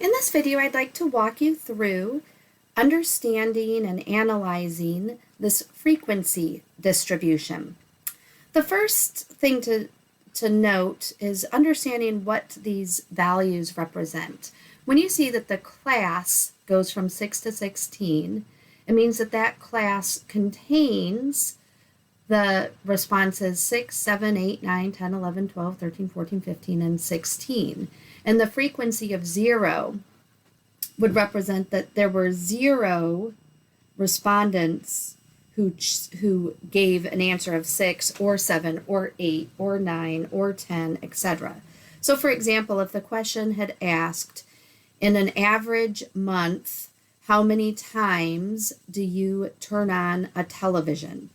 In this video, I'd like to walk you through understanding and analyzing this frequency distribution. The first thing to note is understanding what these values represent. When you see that the class goes from 6 to 16, it means that that class contains the responses 6, 7, 8, 9, 10, 11, 12, 13, 14, 15, and 16. And the frequency of 0 would represent that there were 0 respondents who gave an answer of 6 or 7 or 8 or 9 or 10, etc. So for example, if the question had asked, in an average month, how many times do you turn on a television?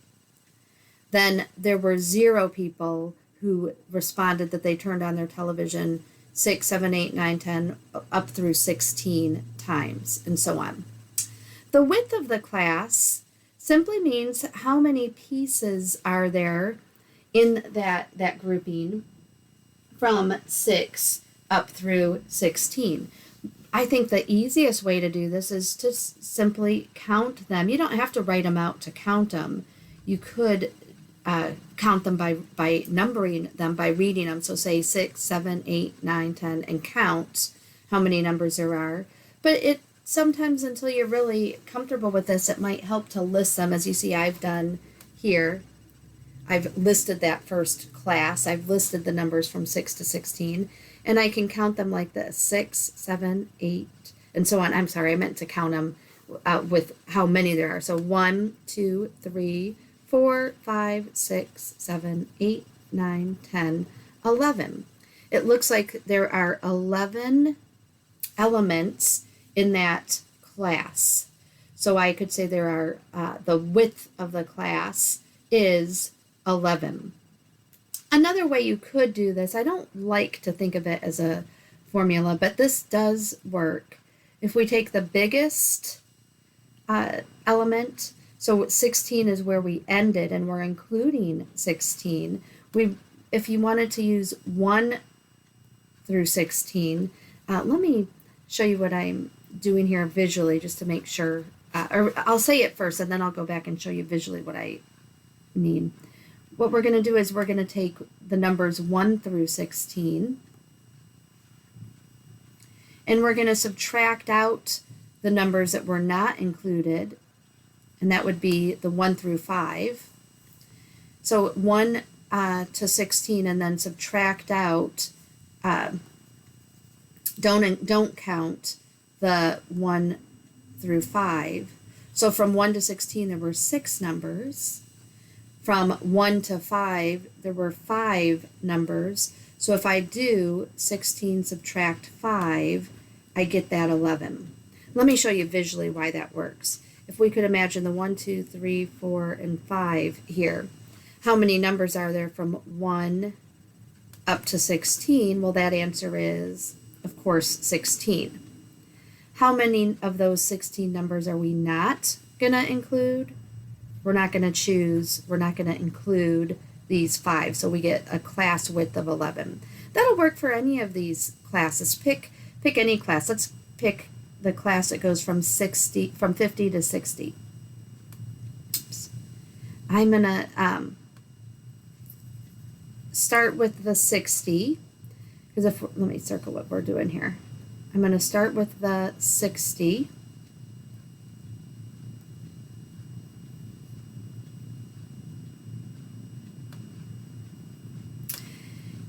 Then there were 0 people who responded that they turned on their television 6, 7, 8, 9, 10, up through 16 times, and so on. The width of the class simply means how many pieces are there in that grouping from 6 up through 16. I think the easiest way to do this is to simply count them. You don't have to write them out to count them. You could count them by numbering them, by reading them. So say 6, 7, 8, 9, 10, and count how many numbers there are. But it sometimes, until you're really comfortable with this, it might help to list them. As you see, I've done here. I've listed that first class. I've listed the numbers from 6 to 16, and I can count them like this: 6, 7, 8, and so on. I'm sorry, I meant to count them with how many there are. So 1, 2, 3, 4, 5, 6, 7, 8, 9, 10, 11. It looks like there are 11 elements in that class. So I could say there are, the width of the class is 11. Another way you could do this, I don't like to think of it as a formula, but this does work. If we take the biggest element, so 16 is where we ended, and we're including 16. If you wanted to use 1 through 16, let me show you what I'm doing here visually just to make sure, or I'll say it first and then I'll go back and show you visually what I mean. What we're going to do is we're going to take the numbers 1 through 16, and we're going to subtract out the numbers that were not included, and that would be the 1 through 5. So 1 to 16, and then subtract out, don't count the 1 through 5. So from 1 to 16 there were 6 numbers. From 1 to 5 there were 5 numbers. So if I do 16 subtract 5, I get that 11. Let me show you visually why that works. If we could imagine the 1, 2, 3, 4, and 5 here, how many numbers are there from 1 up to 16? Well, that answer is, of course, 16. How many of those 16 numbers are we not going to include? We're not going to choose, we're not going to include these 5, so we get a class width of 11. That'll work for any of these classes. Pick any class. Let's pick the class that goes from 50 to 60. Oops. I'm going to start with the 60, because let me circle what we're doing here. I'm going to start with the 60.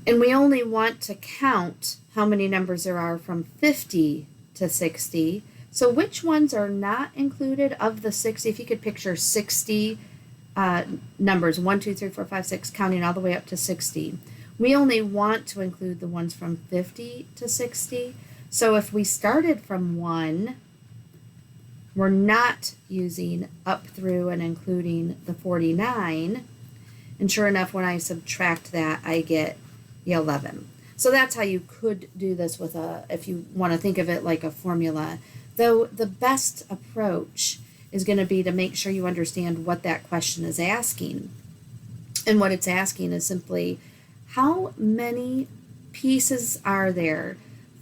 And we only want to count how many numbers there are from 50 to 60. So which ones are not included of the 60? If you could picture 60 numbers, 1, 2, 3, 4, 5, 6, counting all the way up to 60. We only want to include the ones from 50 to 60. So if we started from 1, we're not using up through and including the 49. And sure enough, when I subtract that, I get the 11. So that's how you could do this with if you want to think of it like a formula. Though the best approach is going to be to make sure you understand what that question is asking. And what it's asking is simply, how many pieces are there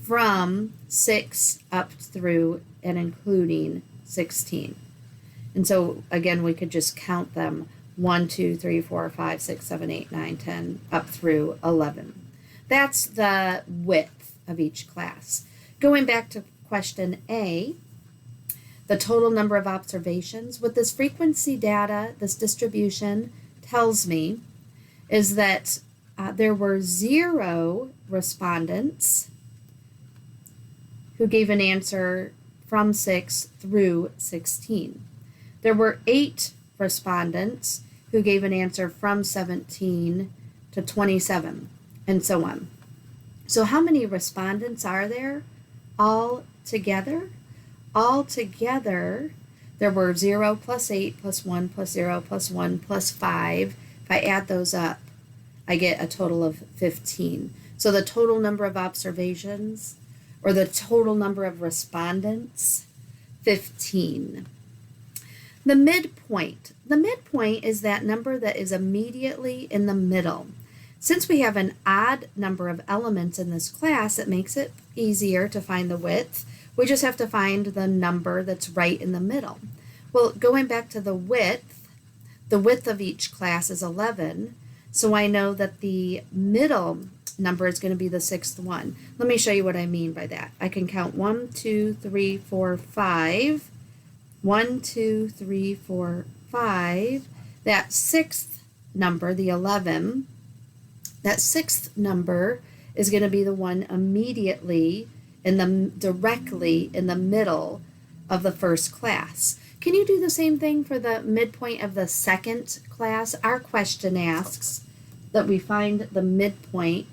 from 6 up through and including 16. And so again, we could just count them 1, 2, 3, 4, 5, 6, 7, 8, 9, 10 up through 11. That's the width of each class. Going back to question A, the total number of observations. What this frequency data, this distribution tells me is that there were 0 respondents who gave an answer from 6 through 16. There were 8 respondents who gave an answer from 17 to 27, and so on. So how many respondents are there all together? All together, there were 0 plus 8 plus 1 plus 0 plus 1 plus 5. If I add those up, I get a total of 15. So the total number of observations, or the total number of respondents, 15. The midpoint. The midpoint is that number that is immediately in the middle. Since we have an odd number of elements in this class, it makes it easier to find the width. We just have to find the number that's right in the middle. Well, going back to the width of each class is 11, so I know that the middle number is going to be the 6th one. Let me show you what I mean by that. I can count 1, 2, 3, 4, 5. 1, 2, 3, 4, 5. That 6th number, the 11, that 6th number is going to be the one immediately directly in the middle of the first class. Can you do the same thing for the midpoint of the 2nd class? Our question asks that we find the midpoint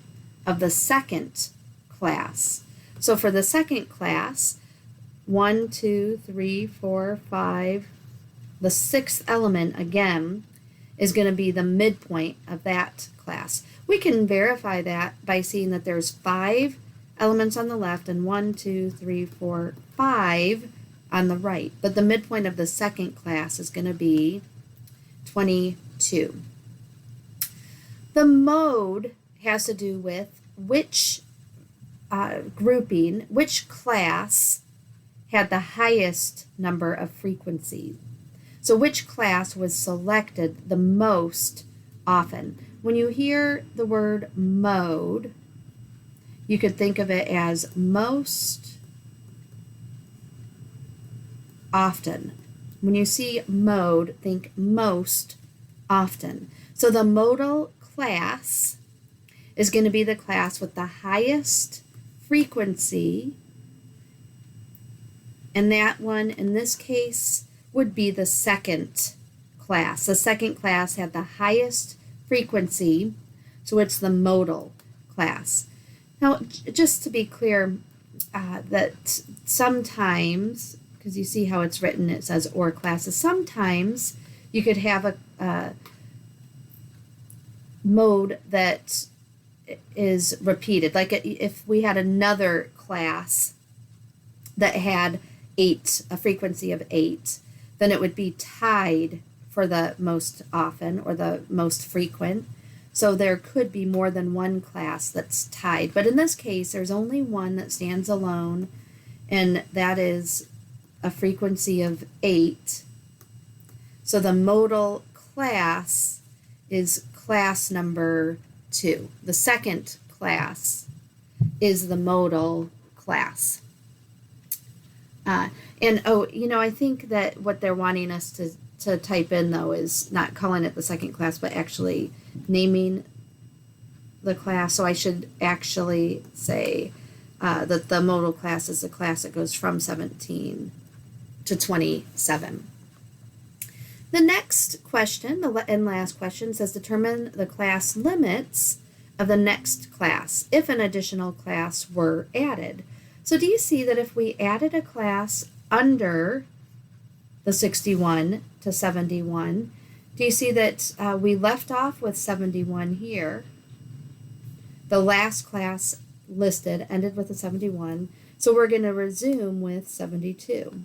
of the 2nd class. So for the 2nd class, 1, 2, 3, 4, 5, the 6th element again is going to be the midpoint of that class. We can verify that by seeing that there's 5 elements on the left and 1, 2, 3, 4, 5 on the right. But the midpoint of the 2nd class is going to be 22. The mode has to do with which grouping, which class had the highest number of frequencies. So which class was selected the most often? When you hear the word mode, you could think of it as most often. When you see mode, think most often. So the modal class is going to be the class with the highest frequency, and that one in this case would be the 2nd class. The 2nd class had the highest frequency, so it's the modal class. Now, just to be clear, that sometimes, because you see how it's written, it says or classes, sometimes you could have a mode that is repeated. Like if we had another class that had a frequency of 8, then it would be tied for the most often or the most frequent. So there could be more than one class that's tied. But in this case, there's only one that stands alone, and that is a frequency of 8. So the modal class is class number 2. The 2nd class is the modal class. I think that what they're wanting us to type in, though, is not calling it the 2nd class, but actually naming the class. So I should actually say that the modal class is the class that goes from 17 to 27. The next question, and last question, says determine the class limits of the next class if an additional class were added. So do you see that if we added a class under the 61 to 71, do you see that we left off with 71 here? The last class listed ended with a 71, so we're going to resume with 72.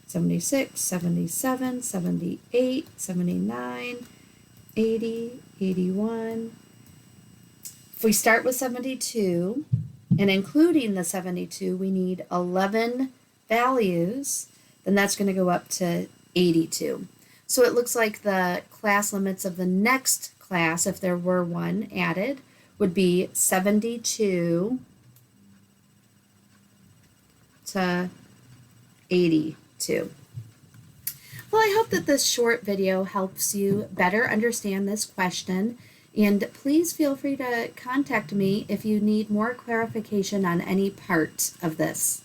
76, 77, 78, 79, 80, 81, we start with 72, and including the 72, we need 11 values, then that's going to go up to 82. So it looks like the class limits of the next class, if there were one added, would be 72 to 82. Well, I hope that this short video helps you better understand this question, and please feel free to contact me if you need more clarification on any part of this.